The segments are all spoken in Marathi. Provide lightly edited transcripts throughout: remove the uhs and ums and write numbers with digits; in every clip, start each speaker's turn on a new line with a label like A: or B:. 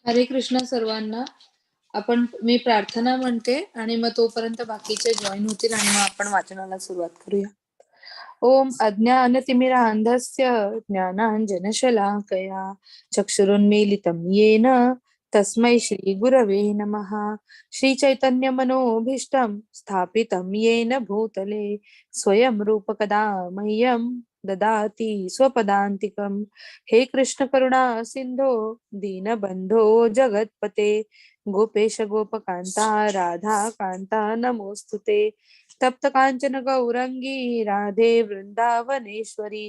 A: हरे कृष्ण सर्वांना. मी प्रार्थना म्हणते आणि मग तोपर्यंत बाकीचे जॉईन होतील आणि मग आपण वाचनाला सुरुवात करूया. ओम अज्ञानतिमिरान्धस्य ज्ञानाञ्जनशलाकया चक्षुरुन्मीलितं येन तस्मै श्रीगुरवे नमः. श्रीचैतन्यमनोभीष्टं स्थापितं येन भूतले स्वयं रूपकदा मह्यं ददाति स्वपदान्तिकम्. हे कृष्ण करुणा सिंधो दीनबंधो जगत्पते गोपेश गोपकांता राधा कांता नमोस्तुते. तप्त कांचन गौरंगी राधे वृंदावनेश्वरी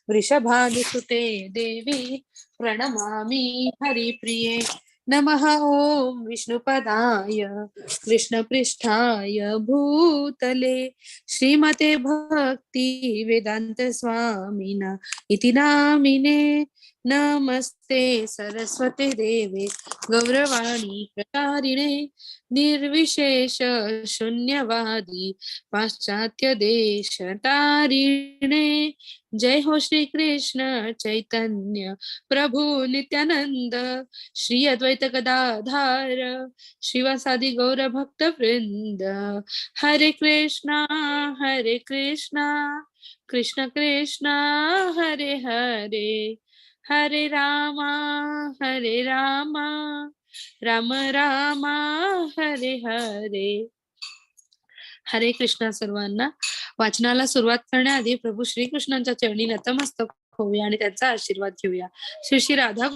A: वृषभानुसुते देवी प्रणमामि हरिप्रिये. नमः ओम विष्णुपदाय कृष्णपृष्ठाय भूतले श्रीमते भक्ति वेदांत स्वामिन इति नामिने. नमस्ते सरस्वते देवे गौरवाणी प्रचारिणे निर्विशेष शून्यवादी पाश्चात्य देश तारिणे. जय हो श्री कृष्ण चैतन्य प्रभु नित्यानंद श्री अद्वैत गदाधार श्रीवासादि गौर भक्त वृंद. हरे कृष्णा कृष्ण कृष्णा हरे हरे हरे रामा राम रामा हरे हरे. हरे कृष्णा सर्वांना. वाचनाला सुरुवात करण्याआधी प्रभू श्रीकृष्णांच्या चरणी नतमस्तक होऊया आणि त्यांचा आशीर्वाद घेऊया. श्री श्री राधा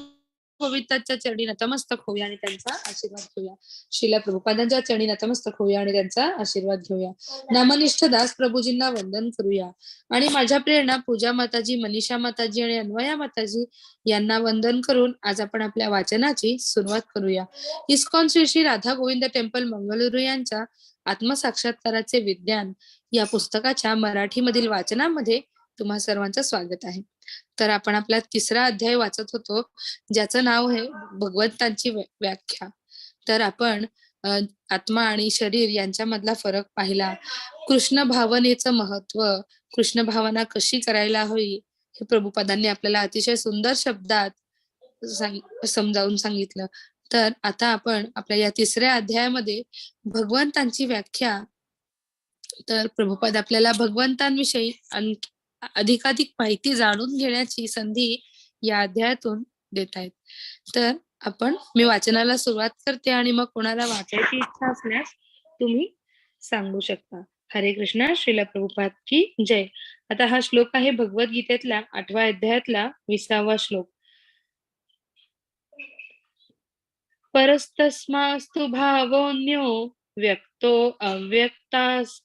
A: गोविंदाच्या चरणी नतमस्तक होऊया आणि त्यांचा आशीर्वाद घेऊया. श्रीला प्रभुपादांच्या चरणी नतमस्तक होऊया आणि त्यांचा आशीर्वाद घेऊया. नामनिष्ठ दास प्रभूजींना वंदन करूया आणि माझ्या प्रेरणा पूजा माताजी, मनीषा माताजी आणि अन्वया माताजी यांना वंदन करून आज आपण आपल्या वाचनाची सुरुवात करूया. इस्कॉन श्री श्री राधा गोविंद टेम्पल मंगळुरू यांच्या आत्मसाक्षात्काराचे विज्ञान या पुस्तकाच्या मराठीमधील वाचनामध्ये तुम्हा सर्वांचं स्वागत आहे. तर आपण आपला तिसरा अध्याय वाचत होतो ज्याचं नाव आहे भगवंतांची व्याख्या. तर आपण आत्मा आणि शरीर यांच्यामधला फरक पाहिला. कृष्ण भावनेचं महत्व, कृष्ण भावना कशी करायला हवी हे प्रभुपादांनी आपल्याला अतिशय सुंदर शब्दात समजावून सांगितलं. तर आता आपण आपल्या या तिसऱ्या अध्यायामध्ये भगवंतांची व्याख्या, तर प्रभुपाद आपल्याला भगवंतांविषयी अधिकाधिक माहिती जाणून घेण्याची संधी या अध्यायातून देत आहेत. तर मी वाचनाला सुरुवात करते आणि मग कोणाला वाचायची इच्छा असल्यास तुम्ही सांगू शकता. हरे कृष्ण. श्रीला प्रभुपाद की जय. आता हा श्लोक आहे भगवद्गीतेतला 8व्या अध्यायातला 20वा श्लोक. परस्तस्मास्तु भावोऽन्यो व्यक्तो अव्यक्तास्तनातनः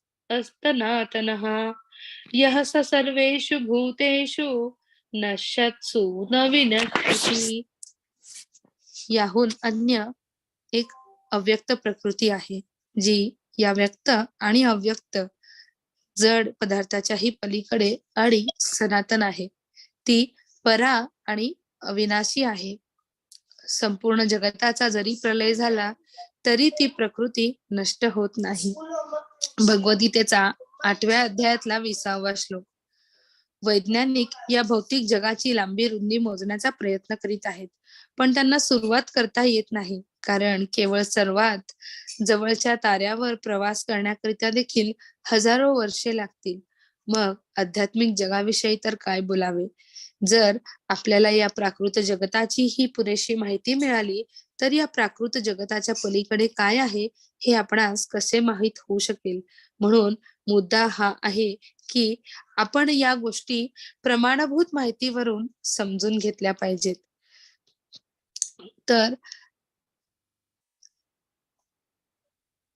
A: यः स सर्वेषु भूतेषु नश्यत्सु न विनश्यति. याहून अन्य एक अव्यक्त प्रकृती आहे जी या व्यक्त आणि अव्यक्त जड पदार्थाच्याही पलीकडे आणि सनातन आहे. ती परा आणि अविनाशी आहे. संपूर्ण जगताचा जरी प्रलय झाला तरी ती प्रकृती नष्ट होत नाही. भगवद्गीतेचा 8व्या अध्यायातला 20वा श्लोक. वैज्ञानिक या भौतिक जगाची लांबी रुंदी मोजण्याचा प्रयत्न करीत आहेत, पण त्यांना सुरुवात करता येत नाही, कारण केवळ सर्वात जवळच्या ताऱ्यावर प्रवास करण्याकरिता देखील हजारो वर्षे लागतील. मग आध्यात्मिक जगाविषयी तर काय बोलावे. जर आपल्याला या प्राकृत जगताची ही पुरेशी माहिती मिळाली तर या प्राकृत जगताच्या पलीकडे काय आहे हे आपणास कसे माहित होऊ शकेल. म्हणून मुद्दा हा आहे की आपण या गोष्टी प्रमाणभूत माहितीवरून समजून घेतल्या पाहिजेत. तर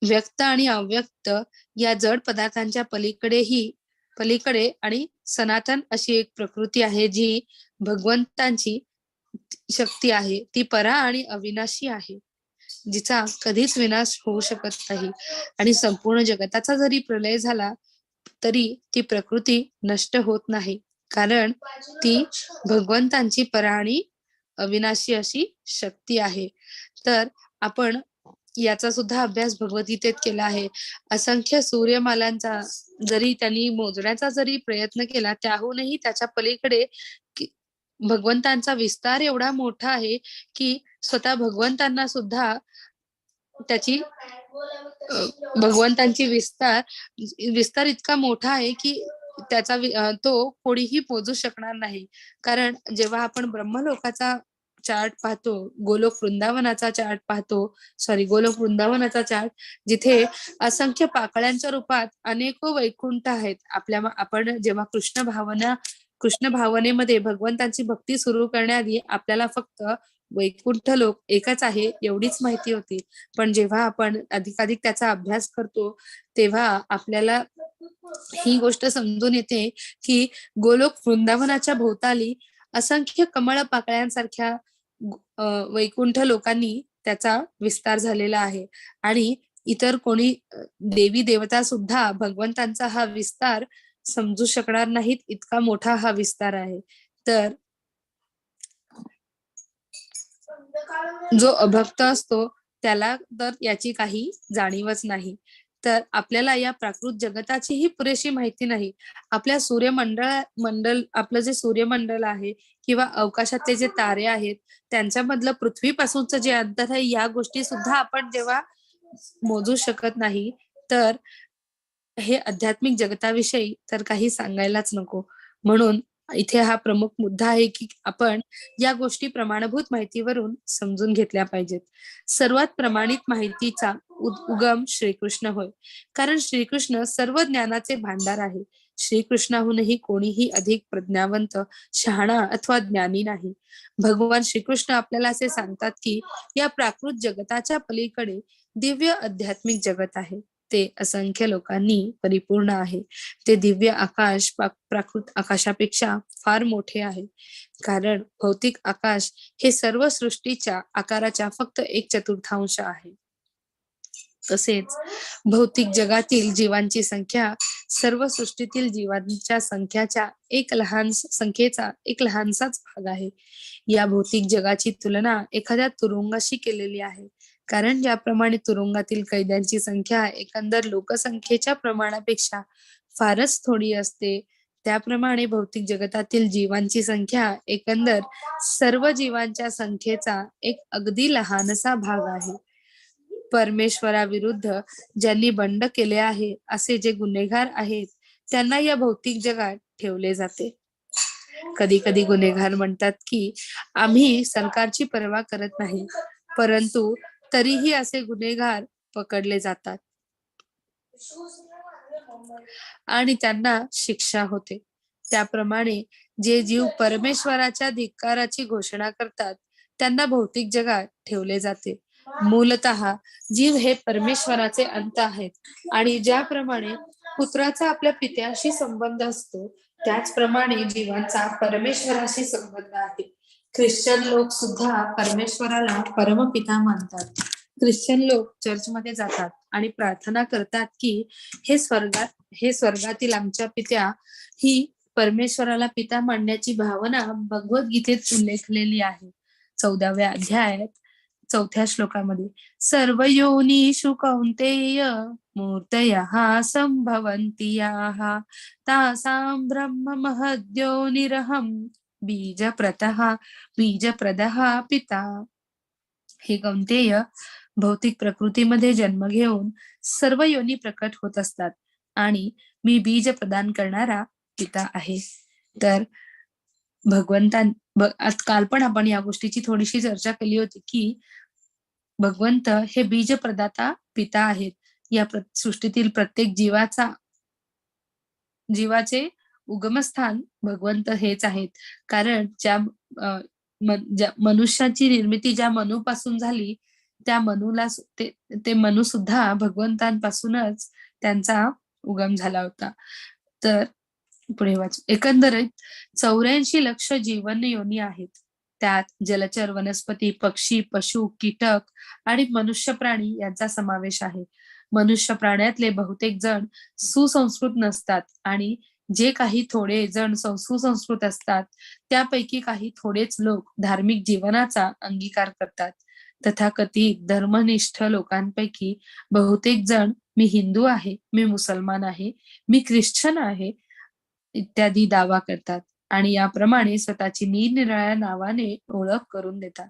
A: व्यक्त आणि अव्यक्त या जड पदार्थांच्या पलीकडे आणि सनातन अशी एक प्रकृती आहे जी भगवंतांची शक्ती आहे. ती परा आणि अविनाशी आहे, जिचा कधीच विनाश होऊ शकत नाही. आणि संपूर्ण जगताचा जरी प्रलय झाला तरी ती प्रकृती नष्ट होत नाही, कारण ती भगवंतांची परा आणि अविनाशी अशी शक्ती आहे. तर आपण याचा सुद्धा अभ्यास भगवद्गीतेत केला आहे. असंख्य सूर्यमालांचा जरी त्यांनी मोजण्याचा जरी प्रयत्न केला, त्याहूनही त्याच्या पलीकडे भगवंतांचा विस्तार एवढा मोठा आहे की स्वतः भगवंतांना सुद्धा त्याची भगवंतांची विस्तार इतका मोठा आहे की तो कोणीही पोहोचू शकणार नाही. कारण जेव्हा आपण ब्रह्मलोकाचा चार्ट पाहतो, गोलोक वृंदावनाचा चार्ट, जिथे असंख्य पाकळ्यांच्या रूपात अनेको वैकुंठ आहेत. आपण जेव्हा कृष्ण भावनेमध्ये भगवंतांची भक्ती सुरू करण्याआधी आपल्याला फक्त वैकुंठ लोक एकच आहे एवढीच माहिती होती. पण जेव्हा आपण अधिकाधिक त्याचा अभ्यास करतो, तेव्हा आपल्याला ही गोष्ट समजून येते की गोलोक वृंदावनाच्या भोवताली असंख्य कमळ पाकळ्यांसारख्या वैकुंठ लोकांनी त्याचा विस्तार झालेला आहे. आणि इतर कोणी देवी देवता सुद्धा भगवंतांचा हा विस्तार समजू शकणार नाहीत, इतका मोठा हा विस्तार आहे. तर जो अभक्त असतो त्याला तर याची काही जाणीवच नाही. तर आपल्याला या प्राकृत जगताचीही पुरेशी माहिती नाही. आपलं जे सूर्यमंडल आहे किंवा अवकाशातले जे तारे आहेत, त्यांच्यामधलं पृथ्वीपासूनचं जे अंतर आहे, या गोष्टी सुद्धा आपण जेव्हा मोजू शकत नाही, तर हे आध्यात्मिक जगताविषयी तर काही सांगायलाच नको. म्हणून इथे हा प्रमुख मुद्दा आहे की आपण या गोष्टी प्रमाणभूत माहितीवरून समजून घेतल्या पाहिजेत. सर्वात प्रमाणित माहितीचा उगम श्रीकृष्ण होय. कारण श्रीकृष्ण सर्व ज्ञानाचे भांडार आहे. श्रीकृष्णाहूनही कोणीही अधिक प्रज्ञावंत, शहाणा अथवा ज्ञानी नाही. भगवान श्रीकृष्ण आपल्याला असे सांगतात की या प्राकृत जगताच्या पलीकडे दिव्य आध्यात्मिक जगत आहे. ते असंख्य लोकांनी परिपूर्ण आहे. ते दिव्य आकाश प्राकृत आकाशापेक्षा फार मोठे आहे. कारण भौतिक आकाश हे सर्व सृष्टीच्या आकाराच्या फक्त 1/4 आहे. तसेच भौतिक जगातील जीवांची संख्या सर्व सृष्टीतील जीवांच्या संख्येचा एक लहानसाच भाग आहे. या भौतिक जगाची तुलना एखाद्या तुरुंगाशी केलेली आहे. कारण ज्याप्रमाणे तुरुंगातील कैद्यांची संख्या एकंदर लोकसंख्येच्या प्रमाणापेक्षा फारच थोडी असते, त्याप्रमाणे भौतिक जगतातील जीवांची संख्या एकंदर सर्व जीवांच्या संख्येचा एक अगदी लहानसा भाग आहे. परमेश्वराविरुद्ध ज्यांनी बंड केले आहे, असे जे गुन्हेगार आहेत, त्यांना या भौतिक जगात ठेवले जाते. कधी कधी गुन्हेगार म्हणतात की आम्ही सरकारची पर्वा करत नाही, परंतु तरीही असे गुन्हेगार पकडले जातात आणि त्यांना शिक्षा होते. त्याप्रमाणे जे जीव परमेश्वराच्या धिक्काराची घोषणा करतात, त्यांना भौतिक जगात ठेवले जाते. मूलतः जीव हे परमेश्वराचे अंत आहेत आणि ज्याप्रमाणे पुत्राचा आपल्या पित्याशी संबंध असतो, त्याचप्रमाणे जीवांचा परमेश्वराशी संबंध आहे. ख्रिश्चन लोक सुद्धा परमेश्वराला परमपिता मानतात. ख्रिश्चन लोक चर्चमध्ये जातात आणि प्रार्थना करतात की हे स्वर्गातील आमच्या पित्या, ही परमेश्वराला पिता मानण्याची भावना भगवद्गीतेत उल्लेखलेली आहे. 14व्या अध्यायात 4थ्या श्लोकामध्ये सर्व योनिषु कौंतेय मूर्तयः संभवन्ति याः तासां ब्रह्म महद्योनिरहं बीजप्रदः पिता. हे कौंतेय, भौतिक प्रकृतीमध्ये जन्म घेऊन सर्व योनी प्रकट होत असतात आणि मी बीज प्रदान करणारा पिता आहे. तर काल पण आपण या गोष्टीची थोडीशी चर्चा केली होती की भगवंत हे बीज प्रदाता पिता आहेत. या सृष्टीतील प्रत्येक जीवाचे उगमस्थान भगवंत हेच आहेत. कारण मनुष्याची निर्मिती ज्या मनूपासून झाली, त्या मनूला ते मनू सुद्धा भगवंतांपासूनच त्यांचा उगम झाला होता. तर पुढे वाच. एकंदरीत 84 लक्ष जीवन योनी आहेत. त्यात जलचर, वनस्पती, पक्षी, पशु, कीटक आणि मनुष्य प्राणी यांचा समावेश आहे. मनुष्य प्राण्यातले बहुतेक जण सुसंस्कृत नसतात आणि जे काही थोडे जण सुसंस्कृत असतात, त्यापैकी काही थोडेच लोक धार्मिक जीवनाचा अंगीकार करतात. तथाकथित धर्मनिष्ठ लोकांपैकी बहुतेक जण मी हिंदू आहे, मी मुसलमान आहे, मी ख्रिश्चन आहे इत्यादी दावा करतात. आणि याप्रमाणे स्वतःची निरनिराळ्या नावाने ओळख करून देतात.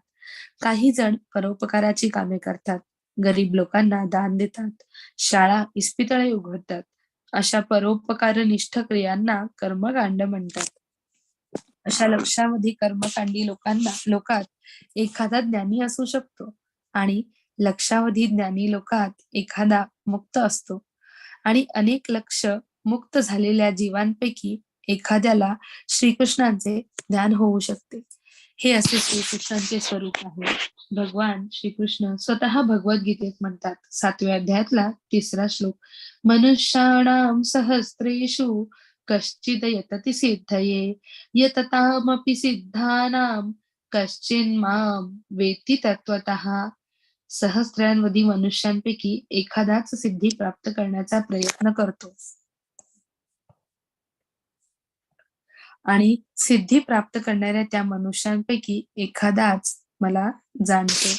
A: काही जण परोपकाराची कामे करतात, गरीब लोकांना दान देतात, शाळा इस्पितळे उघडतात. अशा परोपकारनिष्ठ क्रियांना कर्मकांड म्हणतात. अशा लक्षावधी कर्मकांडी लोकात एखादा ज्ञानी असू शकतो आणि लक्षावधी ज्ञानी लोकात एखादा मुक्त असतो आणि अनेक लक्ष मुक्त झालेल्या जीवांपैकी एखाद्याला श्रीकृष्णांचे ज्ञान होऊ शकते. हे असे श्रीकृष्णांचे स्वरूप आहे. भगवान श्रीकृष्ण स्वतः भगवद्गीतेत म्हणतात, 7व्या अध्यायातला 3रा श्लोक, मनुष्याणाम सहस्रेषु कश्चिद यतति सिद्धये यततामपि सिद्धानां कश्चिन् मां वेत्ति तत्त्वतः. सहस्रांवधी मनुष्यांपैकी एखादाच सिद्धी प्राप्त करण्याचा प्रयत्न करतो आणि सिद्धी प्राप्त करणाऱ्या त्या मनुष्यांपैकी एखादाच मला जाणतो.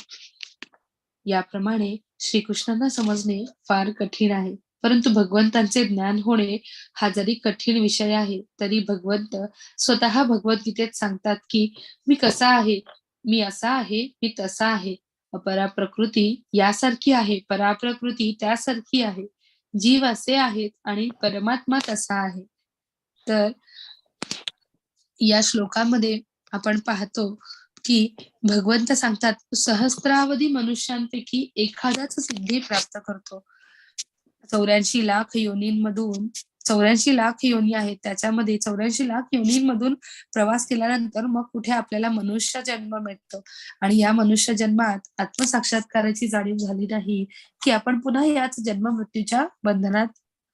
A: याप्रमाणे श्रीकृष्णांना समजणे फार कठीण आहे, परंतु भगवंतांचे ज्ञान होणे हा जरी कठीण विषय आहे तरी भगवंत स्वतः भगवद्गीतेत सांगतात की मी कसा आहे, मी असा आहे, मी तसा आहे. अपरा प्रकृती यासारखी आहे, पराप्रकृती त्यासारखी आहे. जीव असे आहेत आणि परमात्मा तसा आहे. तर या श्लोकामध्ये आपण पाहतो की भगवंत सांगतात सहस्रावधी मनुष्यांपैकी एखादाच सिद्धी प्राप्त करतो. 84 लाख योनींमधून 84 लाख योनी आहेत, त्याच्यामध्ये 84 लाख योनींमधून प्रवास केल्यानंतर मग कुठे आपल्याला मनुष्य जन्म मिळतो आणि या मनुष्य जन्मात आत्मसाक्षात्काराची जाणीव झाली नाही की आपण पुन्हा याच जन्म मृत्यूच्या बंधनात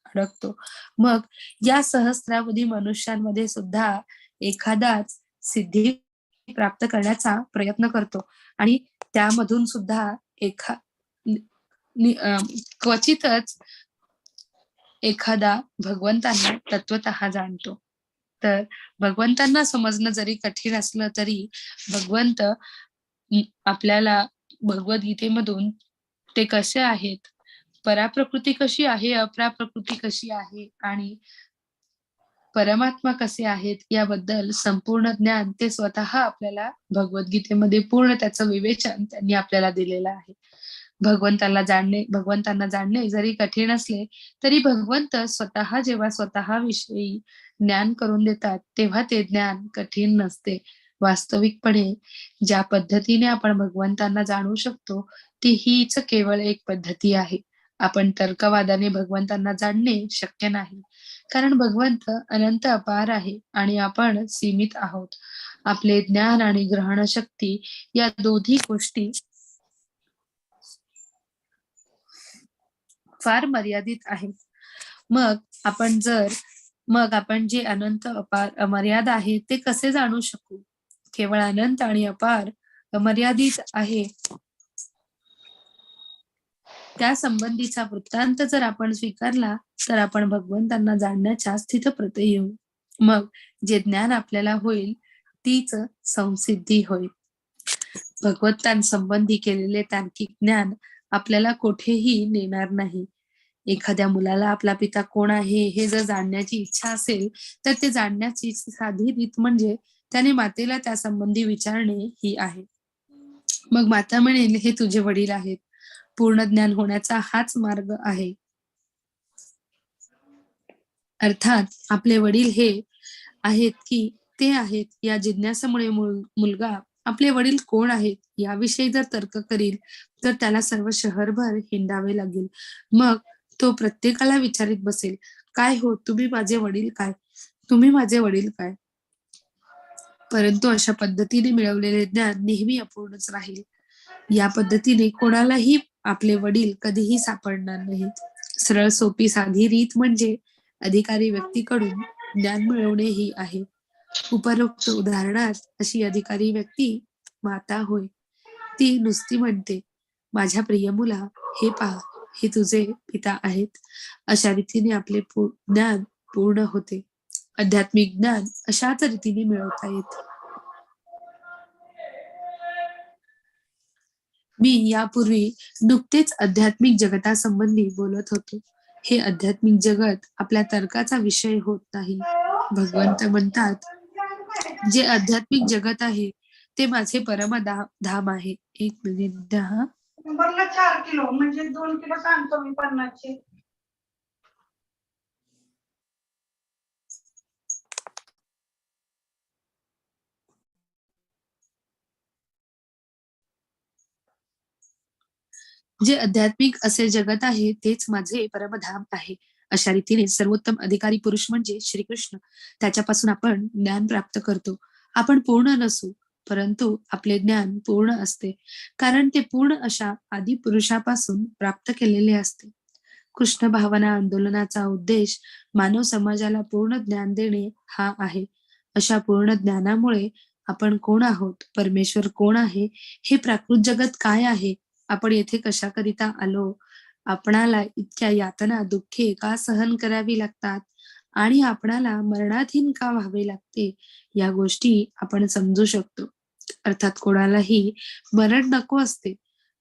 A: अडकतो. मग या सहस्रावधी मनुष्यांमध्ये सुद्धा एखादाच सिद्धी प्राप्त करण्याचा प्रयत्न करतो आणि त्यामधून सुद्धा क्वचितच एखादा भगवंतांना तत्वतः जाणतो. तर भगवंतांना समजणं जरी कठीण असलं तरी भगवंत आपल्याला भगवद्गीतेमधून ते कसे आहेत, पराप्रकृती कशी आहे, अपराप्रकृती कशी आहे आणि परमात्मा कसे आहेत याबद्दल संपूर्ण ज्ञान ते स्वतः आपल्याला भगवद्गीतेमध्ये पूर्ण त्याचं विवेचन त्यांनी आपल्याला दिलेलं आहे. भगवंतांना जाणणे जरी कठीण असले तरी भगवंत स्वतः जेव्हा स्वतः विषयी ज्ञान करून देतात तेव्हा ते ज्ञान कठीण नसते. वास्तविकपणे ज्या पद्धतीने आपण भगवंतांना जाणू शकतो ती हीच केवळ एक पद्धती आहे. आपण तर्कवादाने भगवंतांना जाणणे शक्य नाही, कारण भगवंत अनंत अपार आहे आणि आपण सीमित आहोत. आपले ज्ञान आणि ग्रहण शक्ती या दोन्ही गोष्टी फार मर्यादित आहेत. मग आपण जे अनंत अपार अमर्याद आहे ते कसे जाणू शकू? केवळ अनंत आणि अपार अमर्यादित आहे त्या संबंधीचा वृत्तांत जर आपण स्वीकारला तर आपण भगवंतांना जाणण्याच्या स्थितप्रत येऊ. मग जे ज्ञान आपल्याला होईल तीच संसिद्धी होईल. भगवंतांसंबंधी केलेले तार्किक ज्ञान आपल्याला कुठेही नेणार नाही. एखाद्या मुलाला आपला पिता कोण आहे हे जर जाणण्याची इच्छा असेल तर ते जाणण्याची साधी रीत म्हणजे त्याने मातेला त्या संबंधी विचारणे ही आहे. मग माता म्हणेल हे तुझे वडील आहेत. पूर्ण ज्ञान होण्याचा हाच मार्ग आहे. अर्थात आपले वडील हे आहेत की ते आहेत या जिज्ञासेमुळे मुलगा आपले वडील कोण आहेत याविषयी जर तर्क करील तर त्याला सर्व शहरभर हिंडावे लागेल. मग तो प्रत्येकाला विचारित बसेल, काय हो तुम्ही माझे वडील काय, तुम्ही माझे वडील काय. परंतु अशा पद्धतीने मिळवलेले ज्ञान नेहमी अपूर्णच राहील. या पद्धतीने कोणालाही आपले वडील कधीही सापडणार नाहीत. सरळ सोपी साधी रीत म्हणजे अधिकारी व्यक्तीकडून ज्ञान मिळवणे ही आहे. उपरोक्त उदाहरणात अशी अधिकारी व्यक्ती माता होय. ती नुसती म्हणते, माझ्या प्रिय मुला हे पहा, हे तुझे पिता आहेत. अशा रीतीने आपले ज्ञान पूर्ण होते. आध्यात्मिक ज्ञान अशाच रीतीने मिळवता येते. मी यापूर्वी नुकतेच आध्यात्मिक जगतासंबंधी बोलत होतो. हे आध्यात्मिक जगत आपल्या तर्काचा विषय होत नाही. भगवंत म्हणतात जे आध्यात्मिक जगत आहे ते माझे धाम आहे. एक मिनिट द्या हा.
B: नंबरला 4 किलो म्हणजे 2 किलो सांगतो मी 50चे.
A: जे आध्यात्मिक असे जगत आहे तेच माझे परमधाम आहे. अशा रीतीने सर्वोत्तम अधिकारी पुरुष म्हणजे श्रीकृष्ण. त्याच्यापासून आपण ज्ञान प्राप्त करतो. आपण पूर्ण नसू, परंतु आपले ज्ञान पूर्ण असते, कारण ते पूर्ण अशा आदी पुरुषापासून प्राप्त केलेले असते. कृष्ण भावना आंदोलनाचा उद्देश मानव समाजाला पूर्ण ज्ञान देणे हा आहे. अशा पूर्ण ज्ञानामुळे आपण कोण आहोत, परमेश्वर कोण आहे, हे प्राकृत जगत काय आहे, आपण येथे कशाकरिता आलो, आपणाला इतक्या यातना, दुःखे का सहन करावी लागतात आणि आपणाला मरणाधीन का व्हावे लागते, या गोष्टी आपण समजू शकतो. अर्थात कोणालाही मरण नको असते,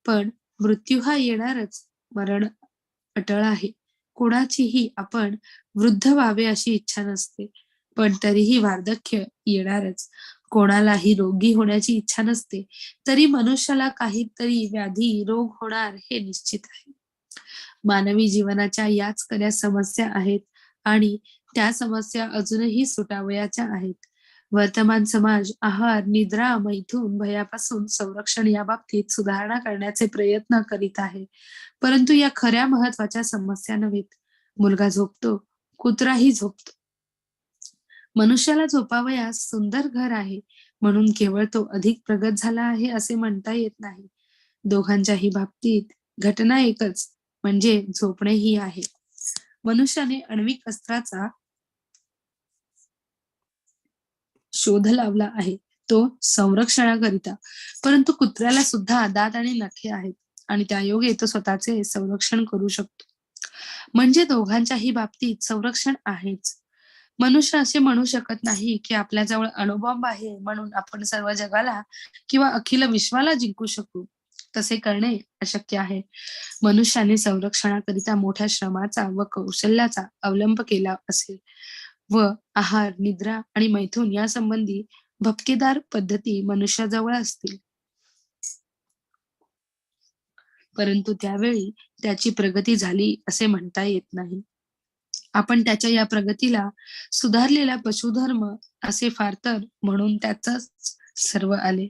A: पण मृत्यू हा येणारच. मरण अटळ आहे. कोणाचीही आपण वृद्ध व्हावे अशी इच्छा नसते, पण तरीही वार्धक्य येणारच. कोणालाही रोगी होण्याची इच्छा नसते, तरी मनुष्याला काहीतरी व्याधी, रोग होणार हे निश्चित आहे. मानवी जीवनाच्या याच खऱ्या समस्या आहेत आणि त्या समस्या अजूनही सुटावयाच्या आहेत. वर्तमान समाज आहार, निद्रा, मैथून, भयापासून संरक्षण याबाबतीत सुधारणा करण्याचे प्रयत्न करीत आहे. परंतु या खऱ्या महत्वाच्या समस्या नव्हेत. मुलगा झोपतो, कुत्राही झोपतो. मनुष्याला झोपावयास सुंदर घर आहे म्हणून केवळ तो अधिक प्रगत झाला आहे असे म्हणता येत नाही. दोघांच्याही बाबतीत घटना एकच, म्हणजे झोपणे ही आहे. मनुष्याने आण्विक अस्त्राचा शोध लावला आहे, तो संरक्षणाकरिता. परंतु कुत्र्याला सुद्धा दात आणि नखे आहेत आणि त्यायोगे तो स्वतःचे संरक्षण करू शकतो. म्हणजे दोघांच्याही बाबतीत संरक्षण आहेच. मनुष्य असे म्हणू शकत नाही की आपल्याजवळ अणुबॉम्ब आहे म्हणून आपण सर्व जगाला किंवा अखिल विश्वाला जिंकू शकू. तसे करणे अशक्य आहे. मनुष्याने संरक्षणाकरिता मोठ्या श्रमाचा व कौशल्याचा अवलंब केला असेल व आहार, निद्रा आणि मैथून यासंबंधी भपकेदार पद्धती मनुष्याजवळ असतील. परंतु त्यावेळी त्याची प्रगती झाली असे म्हणता येत नाही. आपण त्याच्या या प्रगतीला सुधारलेला पशुधर्म असे फार तर म्हणून त्याचंच सर्व आले.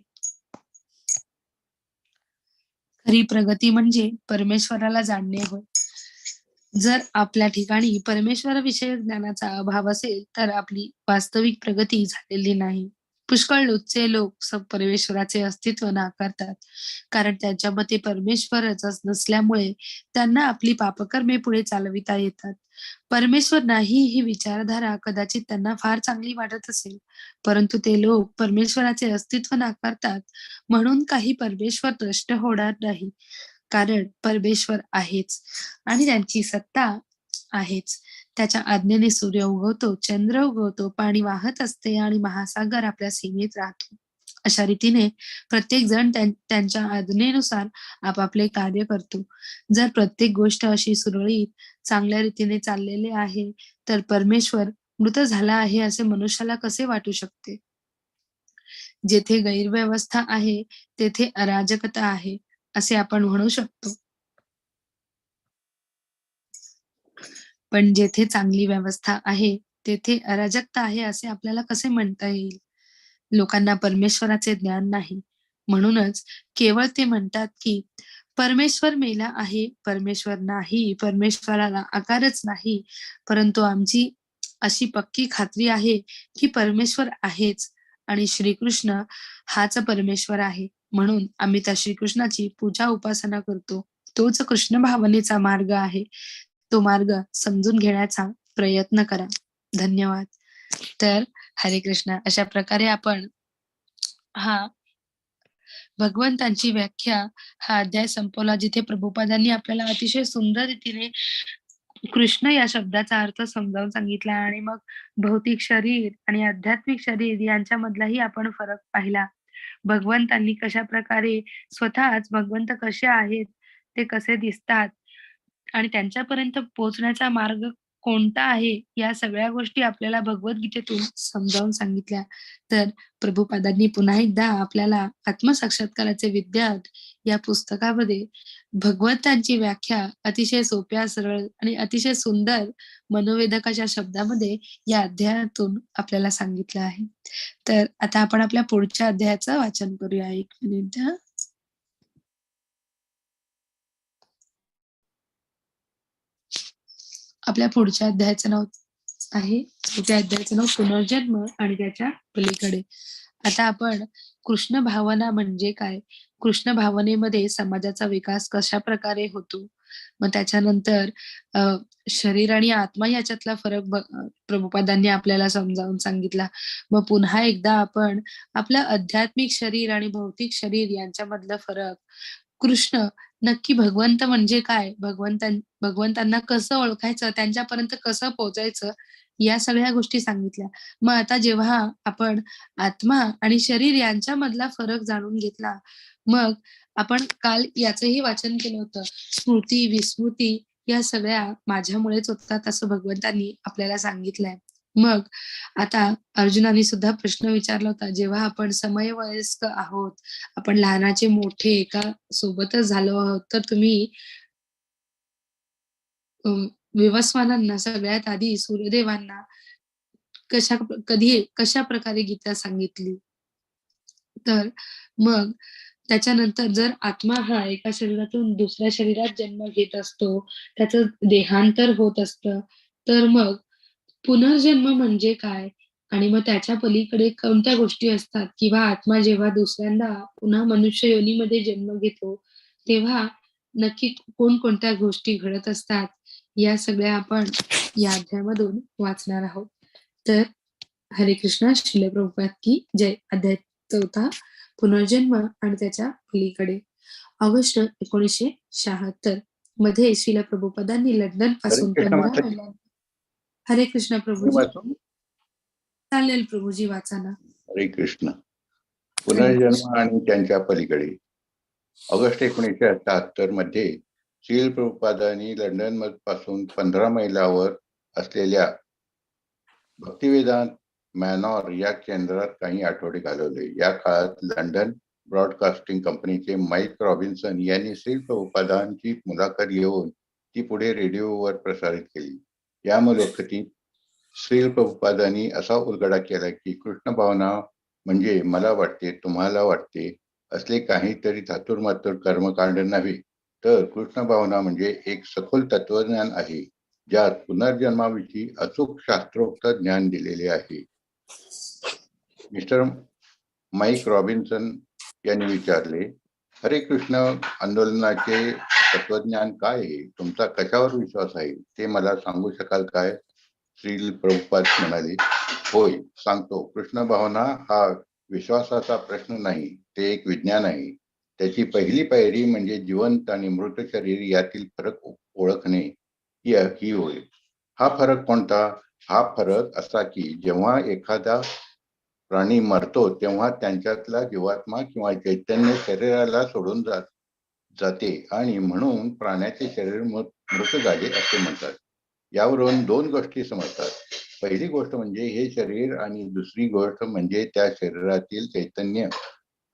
A: खरी प्रगती म्हणजे परमेश्वराला जाणणे होय. जर आपल्या ठिकाणी परमेश्वराविषयक ज्ञानाचा अभाव असेल तर आपली वास्तविक प्रगती झालेली नाही. पुष्कळ लोकचे लोक परमेश्वराचे अस्तित्व नाकारतात, कारण त्यांच्या मते परमेश्वरच नसल्यामुळे त्यांना आपली पापकर्मे पुढे चालविता येतात. परमेश्वर नाही ही विचारधारा कदाचित त्यांना फार चांगली वाटत असेल, परंतु ते लोक परमेश्वराचे अस्तित्व नाकारतात म्हणून काही परमेश्वर नष्ट होणार नाही. कारण परमेश्वर आहेच आणि त्यांची सत्ता आहेच. त्याच्या आज्ञेने सूर्य उगवतो, चंद्र उगवतो, पाणी वाहत असते आणि महासागर आपल्या सीमेत राहतो. अशा रीतीने प्रत्येक जण त्यांच्या आज्ञेनुसार आपापले कार्य करतो. जर प्रत्येक गोष्ट अशी सुरळीत चांगल्या रीतीने चाललेले आहे, तर परमेश्वर मृत झाला आहे असे मनुष्याला कसे वाटू शकते? जेथे गैरव्यवस्था आहे, तेथे अराजकता आहे, असे आपण म्हणू शकतो. पण जेथे चांगली व्यवस्था आहे, तेथे अराजकता आहे असे आपल्याला कसे म्हणता येईल? लोकांना परमेश्वराचे ज्ञान नाही. म्हणूनच केवळ ते म्हणतात की परमेश्वर मेला आहे, परमेश्वर नाही, परमेश्वराला आकारच नाही. परंतु आमची अशी पक्की खात्री आहे की परमेश्वर आहेच आणि श्रीकृष्ण हाच परमेश्वर आहे. म्हणून आम्ही त्या श्रीकृष्णाची पूजा उपासना करतो. तोच कृष्ण भावनेचा मार्ग आहे. तो मार्ग समजून घेण्याचा प्रयत्न करा. धन्यवाद. तर हरे कृष्ण. अशा प्रकारे आपण हा भगवंतांची व्याख्या हा अध्याय संपवला, जिथे प्रभुपादांनी आपल्याला अतिशय सुंदर रीतीने कृष्ण या शब्दाचा अर्थ समजावून सांगितला आणि मग भौतिक शरीर आणि आध्यात्मिक शरीर यांच्यामधलाही आपण फरक पाहिला. भगवंतांनी कशा प्रकारे स्वतःच भगवंत कसे आहेत, ते कसे दिसतात आणि त्यांच्यापर्यंत पोहोचण्याचा मार्ग कोणता आहे या सगळ्या गोष्टी आपल्याला भगवद्गीतेतून समजावून सांगितल्या. तर प्रभुपादांनी पुन्हा एकदा आपल्याला आत्मसाक्षात्काराचे विद्यार्थ या पुस्तकामध्ये भगवंतांची व्याख्या अतिशय सोप्या, सरळ आणि अतिशय सुंदर मनोवेधकाच्या शब्दामध्ये या अध्यायातून आपल्याला सांगितलं आहे. तर आता आपण आपल्या पुढच्या अध्यायाचं वाचन करूया. 1 मिनिट हां. आपल्या पुढच्या अध्यायाचं नाव आहे, त्या अध्यायाचं नाव पुनर्जन्म आणि त्याच्या पलीकडे. आता आपण कृष्ण भावना म्हणजे काय, कृष्ण भावनेमध्ये समाजाचा विकास कशा प्रकारे होतो, मग त्याच्यानंतर शरीर आणि आत्मा याच्यातला फरक प्रभुपादांनी आपल्याला समजावून सांगितला. मग पुन्हा एकदा आपण आपलं आध्यात्मिक शरीर आणि भौतिक शरीर यांच्यामधलं फरक, कृष्ण नक्की भगवंत म्हणजे काय, भगवंतांना कसं ओळखायचं, त्यांच्यापर्यंत कसं पोहोचायचं, या सगळ्या गोष्टी सांगितल्या. मग आता जेव्हा आपण आत्मा आणि शरीर यांच्यामधला फरक जाणून घेतला, मग आपण काल याचंही वाचन केलं होतं. स्मृती, विस्मृती या सगळ्या माझ्यामुळेच होतात असं भगवंतांनी आपल्याला सांगितलंय. मग आता अर्जुनाने सुद्धा प्रश्न विचारला होता, जेव्हा आपण समवयस्क आहोत, आपण लहानाचे मोठे एका सोबतच झालो आहोत, तर तुम्ही विवस्वानांना सगळ्यात आधी सूर्यदेवांना कशा प्रकारे गीता सांगितली. तर मग त्याच्यानंतर जर आत्मा हा एका शरीरातून दुसऱ्या शरीरात जन्म घेत असतो, त्याचं देहांतर होत असतं, तर मग पुनर्जन्म म्हणजे काय? आणि मग त्याच्या पलीकडे कोणत्या गोष्टी असतात, किंवा आत्मा जेव्हा दुसऱ्यांदा पुन्हा मनुष्य योनीमध्ये जन्म घेतो, तेव्हा नक्की कोणकोणत्या गोष्टी घडत असतात, या सगळ्या आपण या अध्यायामधून वाचणार आहोत. तर हरे कृष्णा, श्रील प्रभुपाद की जय. अध्याय 4 पुनर्जन्म आणि त्याच्या पलीकडे. ऑगस्ट 1976 मध्ये श्रील प्रभुपादांनी लंडन
C: हरे
A: पासून
C: कृष्ण
A: 15
C: माताजी.
A: मैलांवर. हरे कृष्ण
C: मी
A: प्रभुजी.
C: वाचू?
A: चालेल प्रभुजी, वाचा ना.
C: हरे कृष्ण.
A: हरे
C: पुनर्जन्म
A: कृष्ण.
C: आणि त्यांच्या पलीकडे. ऑगस्ट 1978 मध्ये श्रील प्रभुपादांनी लंडन पासून 15 मैलावर असलेल्या भक्तिवेदांत मॅनॉर या केंद्रात काही आठवडे घालवले. या काळात लंडन ब्रॉडकास्टिंग कंपनीचे माईक रॉबिन्सन यांनी श्रील प्रभुपादांची मुलाखत घेऊन ती पुढे रेडिओवर प्रसारित केली. या मुलाखतीत श्रील प्रभुपादांनी असा उलगडा केला की कृष्ण भावना म्हणजे मला वाटते, तुम्हाला वाटते असले काहीतरी चातुर्मातुर कर्मकांड नव्हे, तर कृष्ण भावना म्हणजे एक सखोल तत्वज्ञान आहे, ज्यात पुनर्जन्माविषयी अचूक शास्त्रोक्त ज्ञान दिलेले आहे. मिस्टर माईक रॉबिन्सन यांनी विचारले, हरे कृष्ण आंदोलनाचे तत्वज्ञान काय आहे, तुमचा कशावर विश्वास आहे, ते मला सांगू शकाल काय? श्रील प्रभुपाद म्हणाले, होय सांगतो. कृष्ण भावना हा विश्वासाचा प्रश्न नाही, ते एक विज्ञान आहे. त्याची पहिली पायरी म्हणजे जिवंत आणि मृत शरीर यातील फरक ओळखणे ही होय. हा फरक कोणता? हा फरक असा की जेव्हा एखादा प्राणी मरतो तेव्हा त्यांच्यातला जीवात्मा किंवा चैतन्य शरीराला सोडून जाते आणि म्हणून प्राण्याचे शरीर मृत झाले असे म्हणतात. यावरून 2 गोष्टी समजतात. पहिली गोष्ट म्हणजे हे शरीर आणि दुसरी गोष्ट म्हणजे त्या शरीरातील चैतन्य.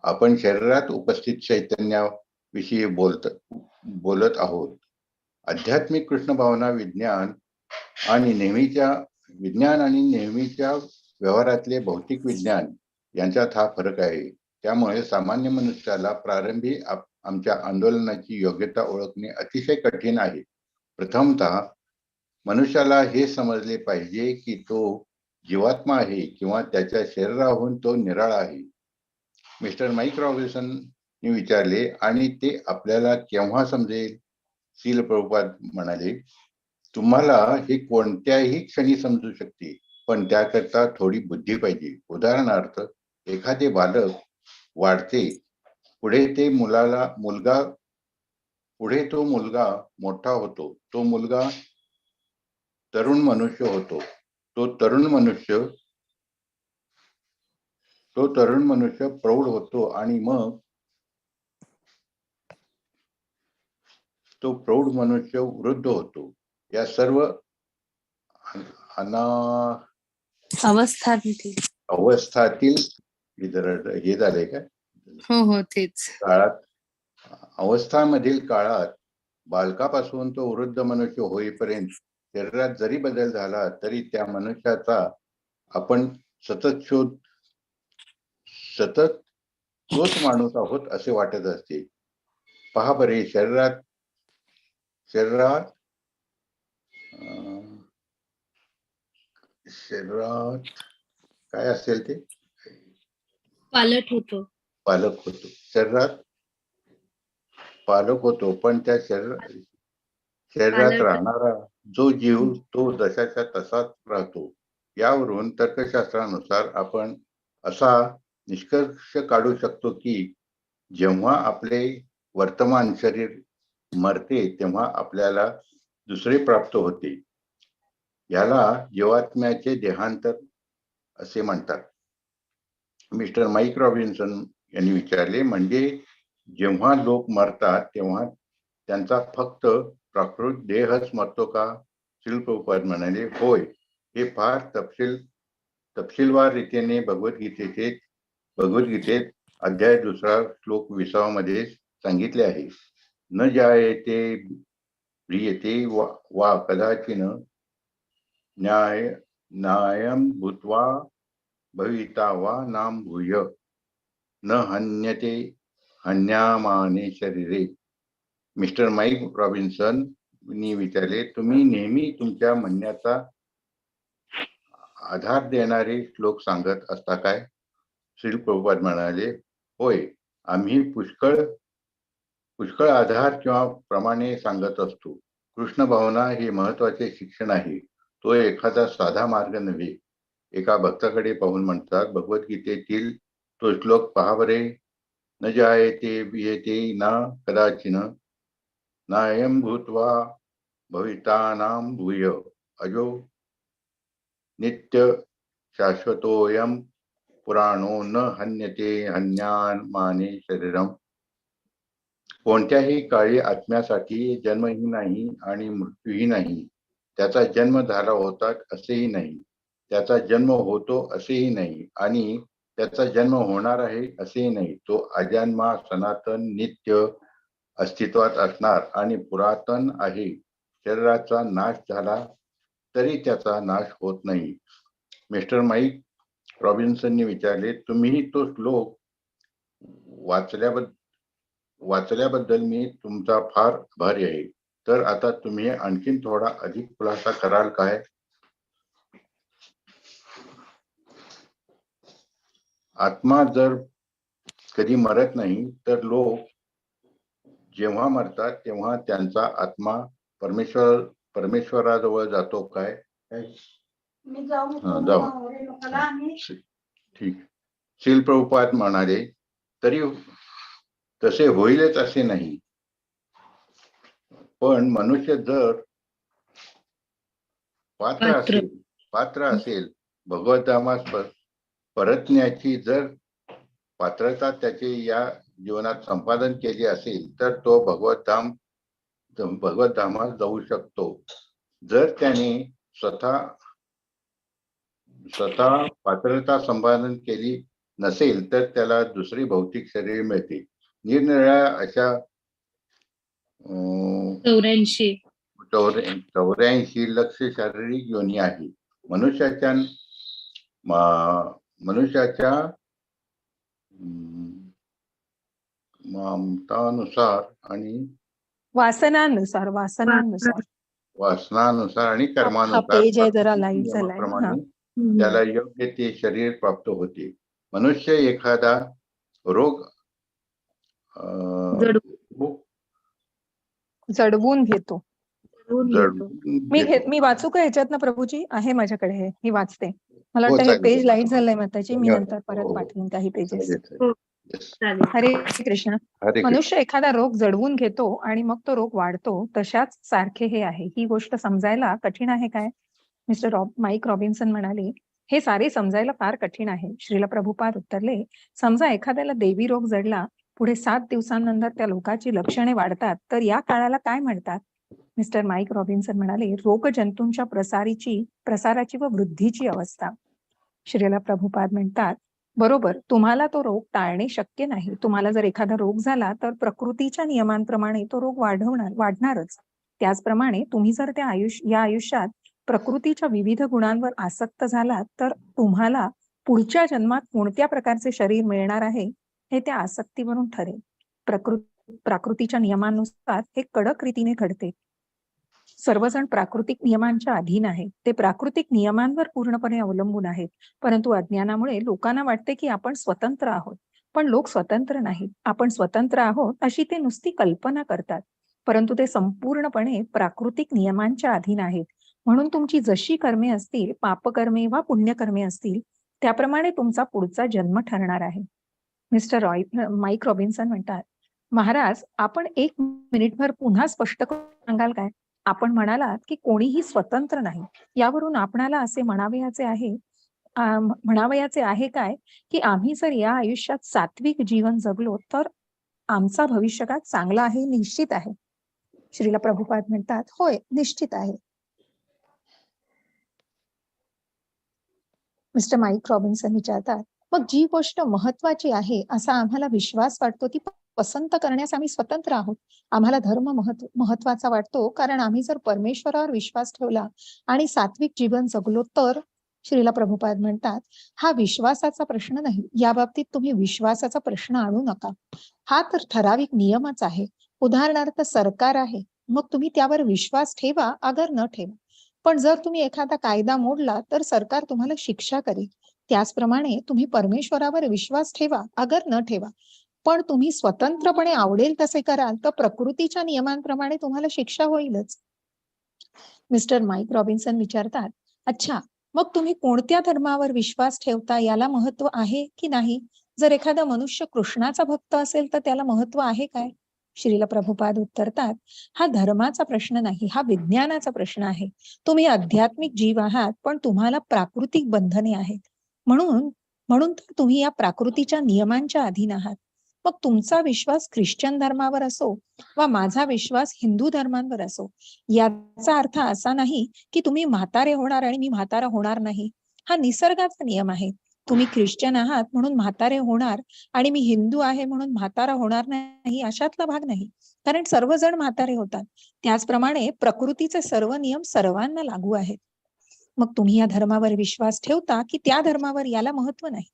C: आपण शरीरात उपस्थित चैतन्याविषयी बोलत आहोत. आध्यात्मिक कृष्ण भावना विज्ञान आणि नेहमीच्या व्यवहारातले भौतिक विज्ञान यांच्यात हा फरक आहे. त्यामुळे सामान्य मनुष्याला प्रारंभी आमच्या आंदोलनाची योग्यता ओळखणे अतिशय कठीण आहे. प्रथमतः मनुष्याला हे समजले पाहिजे की तो जीवात्मा आहे किंवा त्याच्या शरीराहून तो निराळा आहे. मिस्टर माईक रॉबिन्सन विचारले, आणि ते आपल्याला केव्हा समजेल? श्रील प्रभुपाद म्हणाले, तुम्हाला हे कोणत्याही क्षणी समजू शकते, पण त्याकरता थोडी बुद्धी पाहिजे. उदाहरणार्थ, एखादे बालक वाढते, पुढे तो मुलगा मोठा होतो, तो मुलगा तरुण मनुष्य होतो, तो तरुण मनुष्य प्रौढ होतो आणि मग तो प्रौढ मनुष्य वृद्ध होतो. या सर्व अना
A: अवस्थातील.
C: अवस्थातील हे झालंय का
A: हो तेच.
C: काळात, अवस्थामधील काळात बालकापासून तो वृद्ध मनुष्य होईपर्यंत शरीरात जरी बदल झाला तरी त्या मनुष्याचा आपण सतत तोच माणूस आहोत असे वाटत असते. पहा बरे, शरीरात काय असेल ते
A: पालट होतो.
C: पालक होतो, शरीरात पालक होतो, पण त्या शरीरात
A: पालट.
C: राहणारा जो जीव तो जशाच्या तसाच राहतो. यावरून तर्कशास्त्रानुसार आपण असा निष्कर्ष काढू शकतो की जेव्हा आपले वर्तमान शरीर मरते तेव्हा आपल्याला दुसरे प्राप्त होते. याला जीवात्म्याचे देहांतर असे म्हणतात. मिस्टर माईक रॉबिन्सन यांनी विचारले, म्हणजे जेव्हा लोक मरतात तेव्हा त्यांचा फक्त प्राकृत देहच मरतो का? श्रील प्रभुपाद म्हणाले, होय, हे फार तपशीलवार रीतीने भगवद्गीतेत अध्याय 2 श्लोक 20 मध्ये सांगितले आहे. न जायते म्रियते वा कदाचिन न्यायम भूत्वा भविता वा नाम भूय न हन्यते हन्यामाने शरीरे. मिस्टर माईक रॉबिन्सन नी विचारले, तुम्ही नेहमी तुमच्या म्हणण्याचा आधार देणारे श्लोक सांगत असता काय? श्री प्रभुपाद म्हणाले, होय, आम्ही पुष्कळ आधार किंवा प्रमाणे सांगत असतो. कृष्ण भावना हे महत्वाचे शिक्षण आहे. तो एखादा साधा मार्ग नव्हे. एका भक्ताकडे पाहून म्हणतात, भगवद्गीतेतील तो श्लोक पहा बरे. न जायते बियते ना कदाचिन नायम भूत्वा भवितानाम भूय अजो नित्य शाश्वतोयम पुराणो न हन्यते हन्यामाने शरीरम. कोणत्याही काळी आत्म्यासाठी जन्मही नाही आणि मृत्यूही नाही. त्याचा जन्म झाला होता असेही नाही, त्याचा जन्म होतो असेही नाही आणि त्याचा जन्म होणार आहे असेही नाही. तो अजन्मा, सनातन, नित्य अस्तित्वात असणार आणि पुरातन आहे. शरीराचा नाश झाला तरी त्याचा नाश होत नाही. मिस्टर माईक रॉबिन्सनने विचारले, तुम्ही तो श्लोक वाचल्याबद्दल मी तुमचा फार आभारी आहे. तर आता तुम्ही आणखीन थोडा अधिक खुलासा कराल काय? आत्मा जर कधी मरत नाही तर लोक जेव्हा मरतात तेव्हा त्यांचा आत्मा परमेश्वराजवळ जातो काय?
B: मी जाऊ लोकांना आणि
C: ठीक. श्रील प्रभुपाद म्हणाले, तरी तसे होईलच असे नाही. पण मनुष्य जर पात्र असेल भगवद्धामास परतण्याची जर पात्रता त्याचे या जीवनात संपादन केले असेल तर तो भगवद्धामास जाऊ शकतो. जर त्याने स्वतः पात्रता संपादन केली नसेल तर त्याला दुसरी भौतिक शरीर मिळते. निरनिराळ्या अशा 84 लक्ष शारीरिक योनी आहे. मनुष्याच्या ममतानुसार आणि
D: वासनानुसार
C: आणि कर्मानुसार
D: पेज आहे जरा लाईट झालाय.
C: प्रमाणे त्याला योग्य ते शरीर प्राप्त होते. मनुष्य एखादा रोग
D: जडवून घेतो. मी वाचू का ह्याच्यात ना प्रभूजी? आहे माझ्याकडे हे, मी वाचते. मला वाटतं हे पेज लाईट झालंय माताजी, मी नंतर परत पाठवून काही पेजेस. हरे कृष्ण. मनुष्य एखादा रोग जडवून घेतो आणि मग तो रोग वाढतो, तशाच सारखे हे आहे. ही गोष्ट समजायला कठीण आहे काय? मिस्टर माईक रॉबिन्सन म्हणाले, हे सारे समजायला फार कठीण आहे. श्रील प्रभुपाद उत्तरले, समजा एखाद्याला देवी रोग जडला, पुढे 7 दिवसांनंतर त्या लोकाची लक्षणे वाढतात, तर या काळाला काय म्हणतात? मिस्टर माईक रॉबिन्सन म्हणाले, रोगजंतूंच्या प्रसाराची व वृद्धीची अवस्था. श्रीला प्रभुपाद म्हणतात, बरोबर, तुम्हाला तो रोग टाळणे शक्य नाही. तुम्हाला जर एखादा रोग झाला तर प्रकृतीच्या नियमांप्रमाणे तो रोग वाढणारच. त्याचप्रमाणे तुम्ही जर या आयुष्यात प्रकृतीच्या विविध गुणांवर आसक्त झालात तर तुम्हाला पुढच्या जन्मात कोणत्या प्रकारचे शरीर मिळणार आहे हे त्या आसक्तीवरून ठरेल. प्राकृतीच्या नियमानुसार हे कडक रीतीने घडते. सर्वजण प्राकृतिक नियमांच्या अधीन आहेत. ते प्राकृतिक नियमांवर पूर्णपणे अवलंबून आहेत. परंतु अज्ञानामुळे लोकांना वाटते की आपण स्वतंत्र आहोत. पण लोक स्वतंत्र नाहीत. आपण स्वतंत्र आहोत अशी ते नुसती कल्पना करतात. परंतु ते संपूर्णपणे प्राकृतिक नियमांच्या अधीन आहेत. म्हणून तुमची जशी कर्मे असतील, पापकर्मे वा पुण्यकर्मे असतील, त्याप्रमाणे तुमचा पुढचा जन्म ठरणार आहे. मिस्टर माईक रॉबिन्सन म्हणतात, महाराज, आपण 1 मिनिटभर पुन्हा स्पष्ट सांगाल काय? आपण म्हणालात की कोणीही स्वतंत्र नाही. यावरून आपणाला असे म्हणावयाचे आहे काय की आम्ही जर या आयुष्यात सात्विक जीवन जगलो तर आमचा भविष्यकाळ चांगला आहे, निश्चित आहे. श्रीला प्रभुपाद म्हणतात, होय, निश्चित आहे. मिस्टर माईक रॉबिन्सन विचारतात, मग जी गोष्ट महत्वाची आहे असा आम्हाला विश्वास वाटतो ती पसंत करण्यास आम्ही स्वतंत्र आहोत. आम्हाला धर्म महत्वाचा वाटतो कारण आम्ही जर परमेश्वरावर विश्वास ठेवला आणि सात्विक जीवन जगलो तर. श्रीला प्रभुपाद म्हणतात, हा विश्वासाचा प्रश्न नाही. या बाबतीत तुम्ही विश्वासाचा प्रश्न आणू नका. हा तर ठराविक नियमच आहे. उदाहरणार्थ सरकार आहे, मग तुम्ही त्यावर विश्वास ठेवा अगर न ठेवा. पण जर तुम्ही एखादा कायदा मोडला तर सरकार तुम्हाला शिक्षा करेल. त्याचप्रमाणे तुम्ही परमेश्वरावर विश्वास ठेवा अगर न ठेवा. पण तुम्ही स्वतंत्रपणे आवडेल तसे कराल तर प्रकृतीच्या नियमांप्रमाणे तुम्हाला शिक्षा होईलच. मिस्टर माईक रॉबिन्सन विचारतात, अच्छा, मग तुम्ही कोणत्या धर्मावर विश्वास ठेवता याला महत्व आहे की नाही? जर एखादा मनुष्य कृष्णाचा भक्त असेल तर त्याला महत्व आहे काय? श्रीला प्रभुपाद उत्तरतात, हा धर्माचा प्रश्न नाही, हा विज्ञानाचा प्रश्न आहे. तुम्ही आध्यात्मिक जीव आहात पण तुम्हाला प्राकृतिक बंधने आहेत. म्हणून तर तुम्ही या प्राकृतीच्या नियमांच्या अधीन आहात. मग तुमचा विश्वास ख्रिश्चन धर्मावर असो वा माझा विश्वास हिंदू धर्मांवर असो, याचा अर्थ असा नाही की तुम्ही म्हातारे होणार आणि मी म्हातारा होणार नाही. हा निसर्गाचा नियम आहे. तुम्ही ख्रिश्चन आहात म्हणून म्हातारे होणार आणि मी हिंदू आहे म्हणून म्हातारा होणार नाही, अशातला भाग नाही. कारण सर्वजण म्हातारे होतात. त्याचप्रमाणे प्रकृतीचे सर्व नियम सर्वांना लागू आहेत. मग तुम्ही या धर्मावर विश्वास ठेवता की त्या धर्मावर, याला महत्व नाही.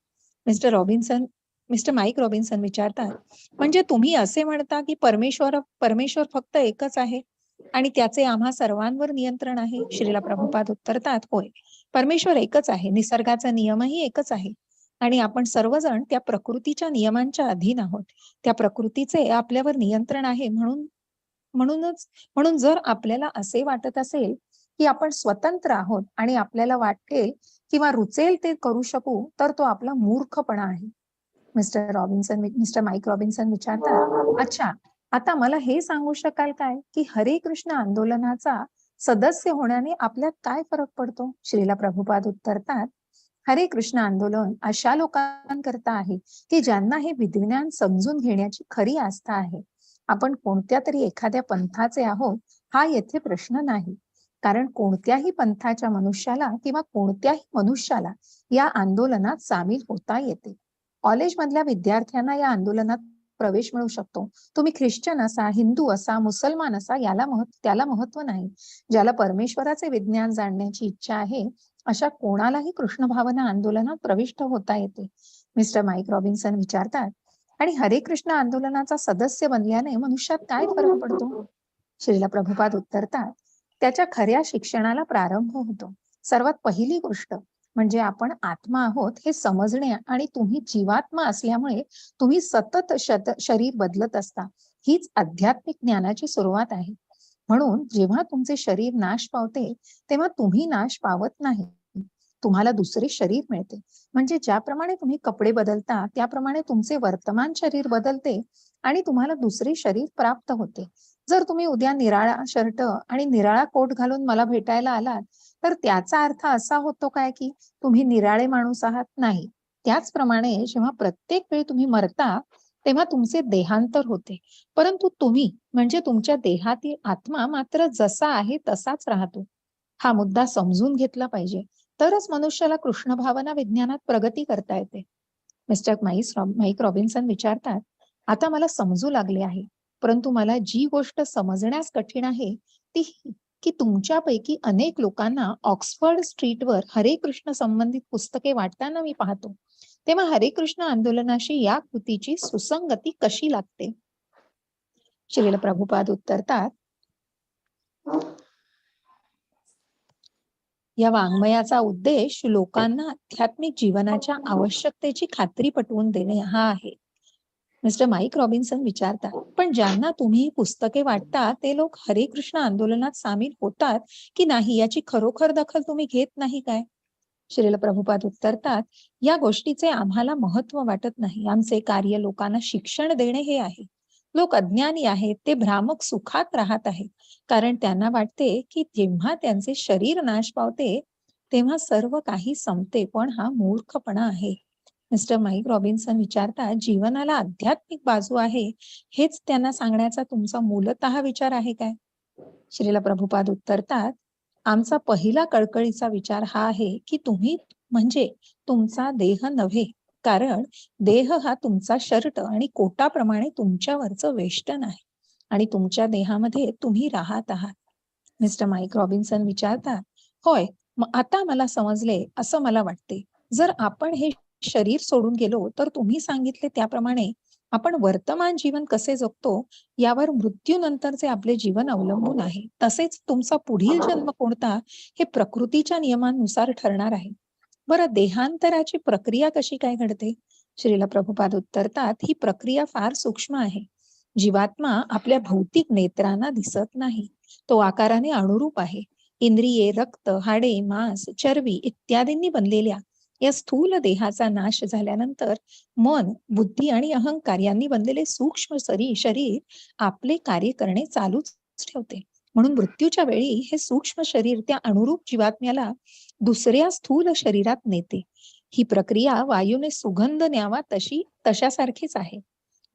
D: मिस्टर माईक रॉबिन्सन विचारतात, म्हणजे तुम्ही असे म्हणता की परमेश्वर फक्त एकच आहे आणि त्याचे आम्हा सर्वांवर नियंत्रण आहे? श्रीला प्रभुपाद उत्तरतात, होय, परमेश्वर एकच आहे. निसर्गाचा नियमही एकच आहे आणि आपण सर्वजण त्या प्रकृतीच्या नियमांच्या अधीन आहोत. त्या प्रकृतीचे आपल्यावर नियंत्रण आहे. म्हणून जर आपल्याला असे वाटत असेल की आपण स्वतंत्र आहोत आणि आपल्याला वाटेल किंवा रुचेल ते करू शकू तर तो आपला मूर्खपणा आहे. मिस्टर माईक रॉबिन्सन विचारतात, अच्छा, आता मला हे सांगू शकाल काय की हरे कृष्ण आंदोलनाचा सदस्य होण्याने आपल्यात काय फरक पडतो? श्रीला प्रभुपाद उत्तरतात, हरे कृष्ण आंदोलन अशा लोकांकरता आहे की ज्यांना हे विज्ञान समजून घेण्याची खरी आस्था आहे. आपण कोणत्या तरी एखाद्या पंथाचे आहोत हा येथे प्रश्न नाही. कारण कोणत्याही पंथाच्या मनुष्याला किंवा कोणत्याही मनुष्याला या आंदोलनात सामील होता येते. कॉलेजमधल्या विद्यार्थ्यांना या आंदोलनात प्रवेश मिळू शकतो. तुम्ही ख्रिश्चन असा, हिंदू असा, मुसलमान असा, त्याला महत्व नाही. ज्याला परमेश्वराचे विज्ञान जाणण्याची इच्छा आहे अशा कोणालाही कृष्ण भावना आंदोलनात प्रविष्ट होता येते. मिस्टर माईक रॉबिन्सन विचारतात, आणि हरे कृष्ण आंदोलनाचा सदस्य बनल्याने मनुष्यात काय फरक पडतो? श्रीला प्रभुपाद उत्तरतात, त्याच्या खऱ्या शिक्षणाला प्रारंभ होतो. सर्वात पहिली गोष्ट म्हणजे आपण आत्मा आहोत हे समजणे आणि तुम्ही जीवात्मा असल्यामुळे तुम्ही सतत शरीर बदलत असता. हीच आध्यात्मिक ज्ञानाची सुरुवात आहे. म्हणून जेव्हा तुमचे शरीर नाश पावते तेव्हा तुम्ही नाश पावत नाही, तुम्हाला दुसरे शरीर मिळते. म्हणजे ज्याप्रमाणे तुम्ही कपडे बदलता त्याप्रमाणे तुमचे वर्तमान शरीर बदलते आणि तुम्हाला दुसरे शरीर प्राप्त होते. जर तुम्ही उद्या निराळा शर्ट आणि निराळा कोट घालून मला भेटायला आलात तर त्याचा अर्थ असा होतो काय की तुम्ही निराळे माणूस आहात? नाही. त्याचप्रमाणे जेव्हा प्रत्येक वेळी तुम्ही मरता तेव्हा तुमचे देहांतर होते, परंतु तुम्ही म्हणजे तुमच्या देहातील आत्मा मात्र जसा आहे तसाच राहतो. हा मुद्दा समजून घेतला पाहिजे, तरच मनुष्याला कृष्ण भावना विज्ञानात प्रगती करता येते. मिस्टर माईक रॉबिन्सन विचारतात, आता मला समजू लागले आहे, परंतु मला जी गोष्ट समजण्यास कठीण आहे ती ही, की तुमच्यापैकी अनेक लोकांना ऑक्सफर्ड स्ट्रीटवर हरे कृष्ण संबंधित पुस्तके वाटताना मी पाहतो. तेव्हा हरे कृष्ण आंदोलनाशी या कृतीची सुसंगती कशी लागते? श्रील प्रभुपाद उत्तरतात, या वाङ्मयाचा उद्देश लोकांना आध्यात्मिक जीवनाच्या आवश्यकतेची खात्री पटवून देणे हा आहे. मिस्टर माईक रॉबिन्सन विचारतात, पण ज्यांना तुम्ही ही पुस्तके वाटता ते लोक हरे कृष्ण आंदोलनात सामील होतात की नाही याची खरोखर दखल तुम्ही घेत नाही काय? श्रील प्रभुपाद उत्तरतात, या गोष्टीचे आम्हाला महत्व वाटत नाही. आमचे कार्य लोकांना शिक्षण देणे हे आहे. लोक अज्ञानी आहेत, ते भ्रामक सुखात राहत आहेत, कारण त्यांना वाटते की जेव्हा त्यांचे शरीर नाश पावते तेव्हा सर्व काही संपते, पण हा मूर्खपणा आहे. मिस्टर माईक रॉबिन्सन विचारतात, जीवनाला आध्यात्मिक बाजू आहे हेच त्यांना सांगण्याचा तुमचा मूलतः विचार आहे काय? श्रील प्रभुपाद उत्तरतात, आमचा पहिला कळकळीचा विचार हा आहे की तुम्ही म्हणजे तुमचा देह नव्हे, कारण देह हा तुमचा शर्ट आणि कोटाप्रमाणे तुमच्यावरचं वेष्टन आहे आणि तुमच्या देहामध्ये तुम्ही राहत आहात. मिस्टर माईक रॉबिन्सन विचारतात, होय, मग आता मला समजले असं मला वाटते. जर आपण हे शरीर सोडून गेलो तर तुम्ही सांगितले त्याप्रमाणे आपण वर्तमान जीवन कसे जगतो यावर मृत्यूनंतरचे आपले जीवन अवलंबून आहे. तसेच तुमचा पुढील जन्म कोणता हे प्रकृतीच्या नियमानुसार ठरणार आहे. बरं, देहांतराची प्रक्रिया कशी काय घडते? श्रील प्रभुपाद उत्तरतात, ही प्रक्रिया फार सूक्ष्म आहे. जीवात्मा आपल्या भौतिक नेत्रांना दिसत नाही. तो आकाराने अनुरूप आहे. इंद्रिये, रक्त, हाडे, मांस, चरबी इत्यादींनी बनलेल्या या स्थूल देहाचा नाश झाल्यानंतर मन, बुद्धी आणि अहंकार यांनी बनलेले सूक्ष्म शरीर आपले कार्य करणे चालूच ठेवते. म्हणून मृत्यूच्या वेळी हे सूक्ष्म शरीर त्या अनुरूप जीवात्म्याला दुसऱ्या स्थूल शरीरात नेते. ही प्रक्रिया वायूने सुगंध न्यावा तशासारखीच आहे.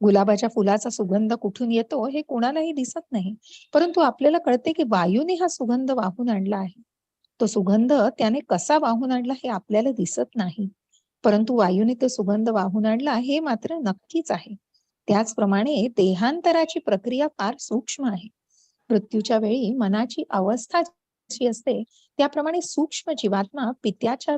D: गुलाबाच्या फुलाचा सुगंध कुठून येतो हे कोणालाही दिसत नाही, परंतु आपल्याला कळते की वायूने हा सुगंध वाहून आणला आहे. तो सुगंध त्याने कसा वाहून आणला हे आपल्याला दिसत नाही, परंतु वायूने तो सुगंध वाहून आणला हे मात्र नक्कीच आहे. त्याचप्रमाणे देहांतराची प्रक्रिया फार सूक्ष्म आहे. मृत्यूच्या वेळी मनाची अवस्था जशी असते त्याप्रमाणे सूक्ष्म जीवात्मा पित्याच्या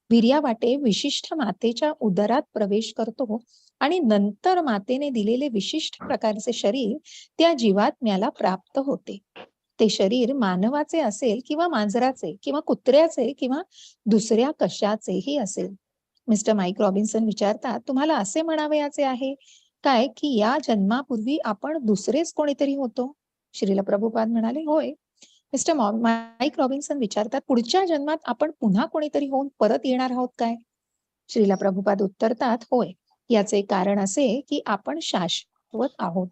D: वीर्यावाटे विशिष्ट मातेच्या उदरात प्रवेश करतो आणि नंतर मातेने दिलेले विशिष्ट प्रकारचे शरीर त्या जीवात्म्याला प्राप्त होते. ते शरीर मानवाचे असेल किंवा मांजराचे किंवा कुत्र्याचे किंवा दुसऱ्या कशाचेही असेल. मिस्टर माईक रॉबिन्सन विचारतात, तुम्हाला असे म्हणावयाचे आहे काय की या जन्मापूर्वी आपण दुसरेच कोणीतरी होतो? श्रील प्रभुपाद म्हणाले, होय. मिस्टर माईक रॉबिन्सन विचारतात, पुढच्या जन्मात आपण पुन्हा कोणीतरी होऊन परत येणार आहोत काय? श्रील प्रभुपाद उत्तरतात, होय. याचे कारण असे की आपण शाश्वत आहोत.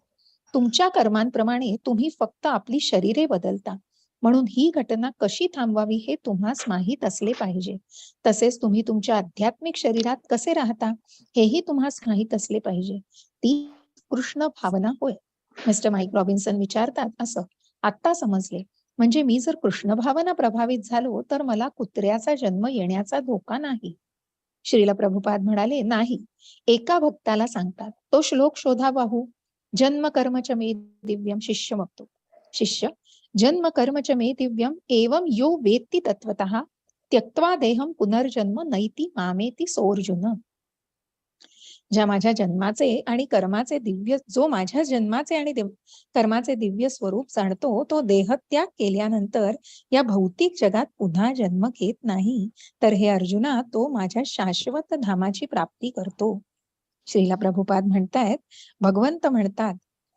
D: तुमच्या कर्मांप्रमाणे तुम्ही फक्त आपली शरीरे बदलता, म्हणून ही घटना कशी थांबवावी हे तुम्हास माहीत असले पाहिजे. तसेच तुम्ही तुमच्या आध्यात्मिक शरीरात कसे राहता हेही तुम्हास माहीत असले पाहिजे. ती कृष्ण भावना होय. मिस्टर माईक रॉबिन्सन विचारतात, असं आता समजले. म्हणजे मी जर कृष्ण भावना प्रभावित झालो तर मला कुत्र्याचा जन्म येण्याचा धोका नाही. श्रील प्रभुपाद म्हणाले, नाही. एका भक्ताला सांगतात, तो श्लोक शोधा पाहू. जन्म कर्म च मे दिव्यम. शिष्य बघतो, शिष्य, जन्म कर्म च मे दिव्यम एवं यो वेत्ति तत्वतः त्यक्त्वा देहम पुनर्जन्म नैति मामेति सोऽर्जुन. जो माझ्या जन्माचे आणि कर्माचे दिव्य स्वरूप जाणतो तो देहत्याग केल्यानंतर या भौतिक जगात पुन्हा जन्म घेत नाही, तर हे अर्जुना तो माझ्या शाश्वत धामाची प्राप्ती करतो. श्रीला प्रभुपाद म्हणतायत, भगवंत म्हणतात,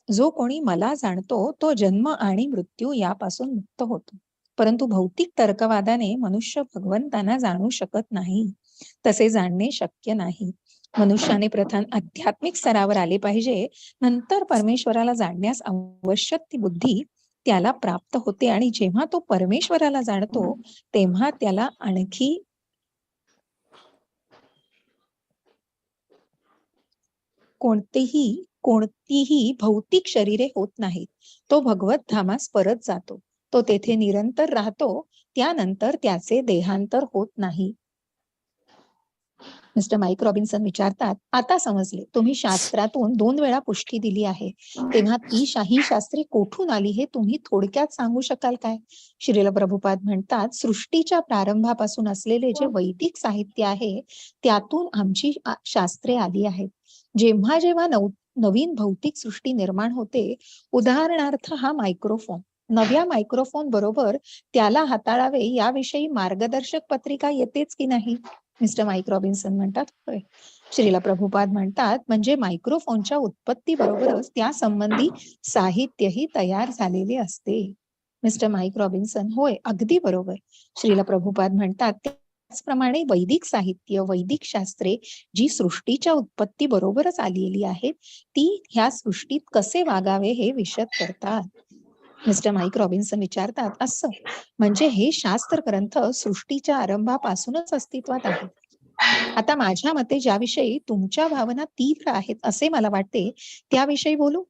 D: जो कोणी मला जाणतो तो जन्म आणि मृत्यू यापासून मुक्त होतो. परंतु भौतिक तर्कवादाने मनुष्य भगवंतांना जाणू शकत नाही. तसे जाणणे शक्य नाही. मनुष्याने प्रथम आध्यात्मिक स्तरावर आले पाहिजे, नंतर परमेश्वराला जाणण्यास आवश्यक ती बुद्धी त्याला प्राप्त होते. आणि जेव्हा तो परमेश्वराला जाणतो तेव्हा त्याला आणखी कोणतीही भौतिक शरीरे होत नाहीत. तो भगवत धामास परत जातो. तो तेथे निरंतर राहतो. त्यानंतर त्याचे देहांतर होत नाही. मिस्टर माईक रॉबिन्सन विचारतात, आता समजले. तुम्ही शास्त्रातून 2 वेळा पुष्टी दिली आहे. तेव्हा ही शास्त्रे कोठून आली हे तुम्ही थोडक्यात सांगू शकाल काय? श्रील प्रभुपाद म्हणतात, सृष्टीच्या प्रारंभापासून असलेले जे वैदिक साहित्य आहे त्यातून आमची शास्त्रे आली आहेत. जेव्हा जेव्हा नवीन भौतिक सृष्टी निर्माण होते, उदाहरणार्थ हा मायक्रोफोन, नव्या मायक्रोफोन बरोबर त्याला हाताळावे याविषयी मार्गदर्शक पत्रिका येतेच की नाही? मिस्टर माईक रॉबिन्सन म्हणतात, होय. श्रीला प्रभुपाद म्हणतात, म्हणजे मायक्रोफोनच्या उत्पत्ती बरोबरच त्या संबंधी साहित्यही तयार झालेले असते. मिस्टर माईक रॉबिन्सन, होय, अगदी बरोबर. श्रीला प्रभुपाद म्हणतात, त्याचप्रमाणे वैदिक साहित्य, वैदिक शास्त्रे जी सृष्टीच्या उत्पत्ती बरोबरच आलेली आहेत, ती ह्या सृष्टीत कसे वागावे हे विशद करतात. मिस्टर माईक रॉबिन्सन विचारतात, असं म्हणजे हे शास्त्र ग्रंथ सृष्टीच्या आरंभापासूनच अस्तित्वात आहेत. आता माझ्या मते ज्याविषयी तुमच्या भावना तीव्र आहेत असे मला वाटते त्याविषयी बोलू.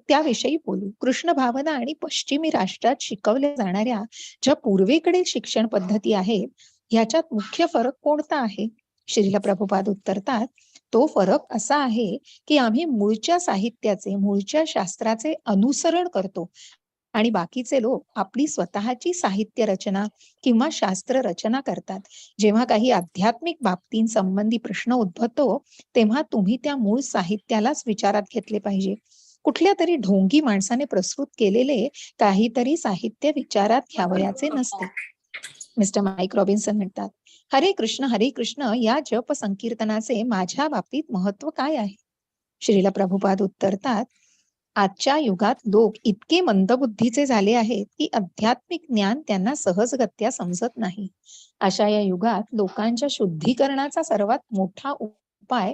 D: त्याविषयी बोलू. कृष्ण भावना आणि पश्चिमी राष्ट्रात शिकवल्या जाणाऱ्या ज्या पूर्वेकडील शिक्षण पद्धती आहेत ह्याच्यात मुख्य फरक कोणता आहे? श्रील प्रभुपाद उत्तरतात, तो फरक असा आहे की आम्ही मूळच्या साहित्याचे, मूळच्या शास्त्राचे अनुसरण करतो आणि बाकीचे लोक आपली स्वतःची साहित्य रचना किंवा शास्त्र रचना करतात. जेव्हा काही आध्यात्मिक बाबतींसंबंधी प्रश्न उद्भवतो तेव्हा तुम्ही त्या मूळ साहित्यालाच विचारात घेतले पाहिजे. कुठल्या तरी ढोंगी माणसाने प्रस्तुत केलेले काहीतरी साहित्य विचारात घ्यावयाचे नसते. मिस्टर माईक रॉबिन्सन म्हणतात, हरे कृष्ण या जप संकीर्तनाचे माझ्या बाबतीत महत्व काय आहे? श्रील प्रभुपाद उत्तरतात, आजच्या युगात लोक इतके मंदबुद्धीचे झाले आहेत की आध्यात्मिक ज्ञान त्यांना सहजगत्या समजत नाही. अशा या युगात लोकांच्या शुद्धीकरणाचा सर्वात मोठा उपाय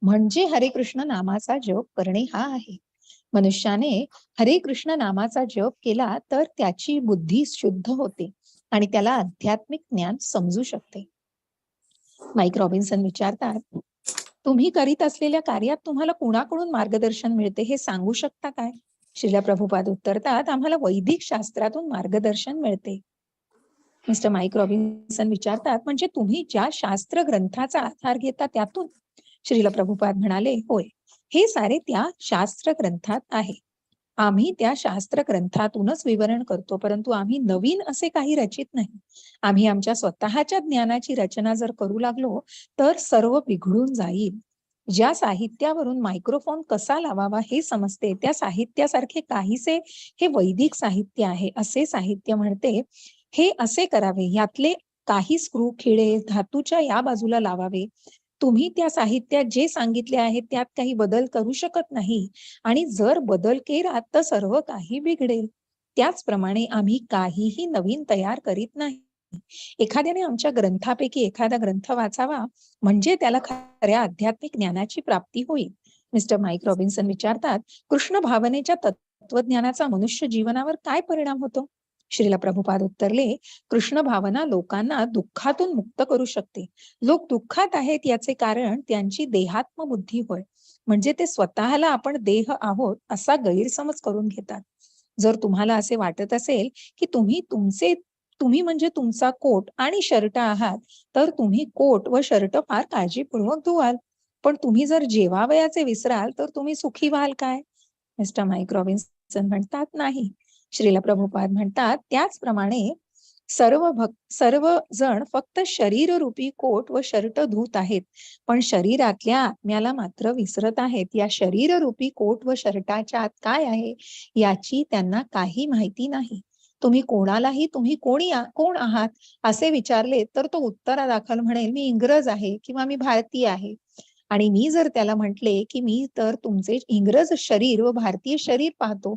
D: म्हणजे हरे कृष्ण नामाचा जप करणे हा आहे. मनुष्याने हरे कृष्ण नामाचा जप केला तर त्याची बुद्धी शुद्ध होते आणि त्याला आध्यात्मिक ज्ञान समजू शकते. माईक रॉबिन्सन विचारतात, तुम्ही करीत असलेल्या कार्यात तुम्हाला कुणाकडून मार्गदर्शन मिळते हे सांगू शकता काय? श्रील प्रभुपाद उत्तरतात, आम्हाला वैदिक शास्त्रातून मार्गदर्शन मिळते. मिस्टर माईक रॉबिन्सन विचारतात, म्हणजे तुम्ही ज्या शास्त्र ग्रंथाचा आधार घेता त्यातून? श्रील प्रभुपाद म्हणाले, होय, हे सारे त्या शास्त्र ग्रंथात आहे. आम्ही त्या शास्त्र ग्रंथातूनच विवरण करतो, परंतु आम्ही नवीन असे काही रचित नाही. आम्ही आमच्या स्वतःच्या ज्ञानाची रचना जर करू लागलो तर सर्व बिघडून जाईल. ज्या साहित्यावरून मायक्रोफोन कसा लावावा हे समजते त्या साहित्यासारखे काहीसे हे वैदिक साहित्य आहे. असे साहित्य म्हणते, हे असे करावे, यातले काही स्क्रू खिळे धातूच्या या बाजूला लावावे. तुम्ही त्या साहित्यात जे सांगितले आहे त्यात काही बदल करू शकत नाही आणि जर बदल केला तर सर्व काही बिघडेल. त्याचप्रमाणे आम्ही काहीही नवीन तयार करीत नाही. एखाद्याने आमच्या ग्रंथापैकी एखादा ग्रंथ वाचावा म्हणजे त्याला खऱ्या आध्यात्मिक ज्ञानाची प्राप्ती होईल. मिस्टर माईक रॉबिन्सन विचारतात, कृष्ण भावनेच्या तत्वज्ञानाचा मनुष्य जीवनावर काय परिणाम होतो? श्रील प्रभुपाद उत्तरले, कृष्ण भावना लोकांना दुःखातून मुक्त करू शकते. लोक दुःखात आहेत याचे कारण त्यांची देहात्म बुद्धी होय, म्हणजे ते स्वतःला आपण देह आहोत असा गैरसमज करून घेतात. जर तुम्हाला असे वाटत असेल की तुम्ही म्हणजे तुमचा कोट आणि शर्ट आहात तर तुम्ही कोट व शर्ट फार काळजीपूर्वक धुवाल, पण तुम्ही जर जेवावयाचे विसराल तर तुम्ही सुखी व्हाल काय? मिस्टर माईक रॉबिन्सन म्हणतात, नाही. श्रील प्रभुपाद म्हणतात, त्याचप्रमाणे सर्व जण फक्त शरीर रूपी कोट व शर्ट धुत आहेत, पण शरीरातल्या आत्म्याला मात्र विसरत आहेत. या शरीर रूपी कोट व शर्टाच्या आत काय आहे याची त्यांना काही माहिती नाही. तुम्ही कोणालाही तुम्ही कोण आहात असे विचारले तर तो उत्तरादाखल म्हणेल, मी इंग्रज आहे किंवा मी भारतीय आहे. आणि मी जर त्याला म्हटले की मी तर तुमचे इंग्रज शरीर व भारतीय शरीर पाहतो,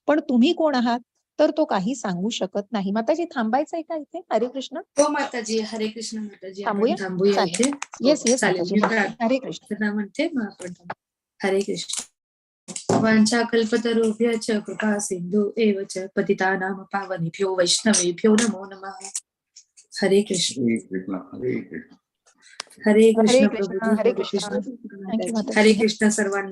D: पण तुम्ही कोण आहात, तर तो काही सांगू शकत नाही. माताजी थांबायचंय का इथे? हरे कृष्ण.
A: हो माताजी, हरे कृष्ण माताजी.
D: थांबूया इथे. येस माताजी, हरे कृष्ण.
A: म्हणते मग आपण हरे कृष्ण. वांछा कल्पतरुभ्यश्च कृपा सिंधु एव च पतितानां पावनेभ्यो वैष्णवेभ्यो नमो नमः. हरे कृष्ण.
C: हरे कृष्ण.
A: हरे
D: हरे
A: कृष्ण
D: कृष्णा
A: प्रभूजी,
D: हरे
A: हरे
D: कृष्णा.
A: कृष्ण.
D: थँक्यू माताजी.
A: हरे कृष्ण सर्वांना.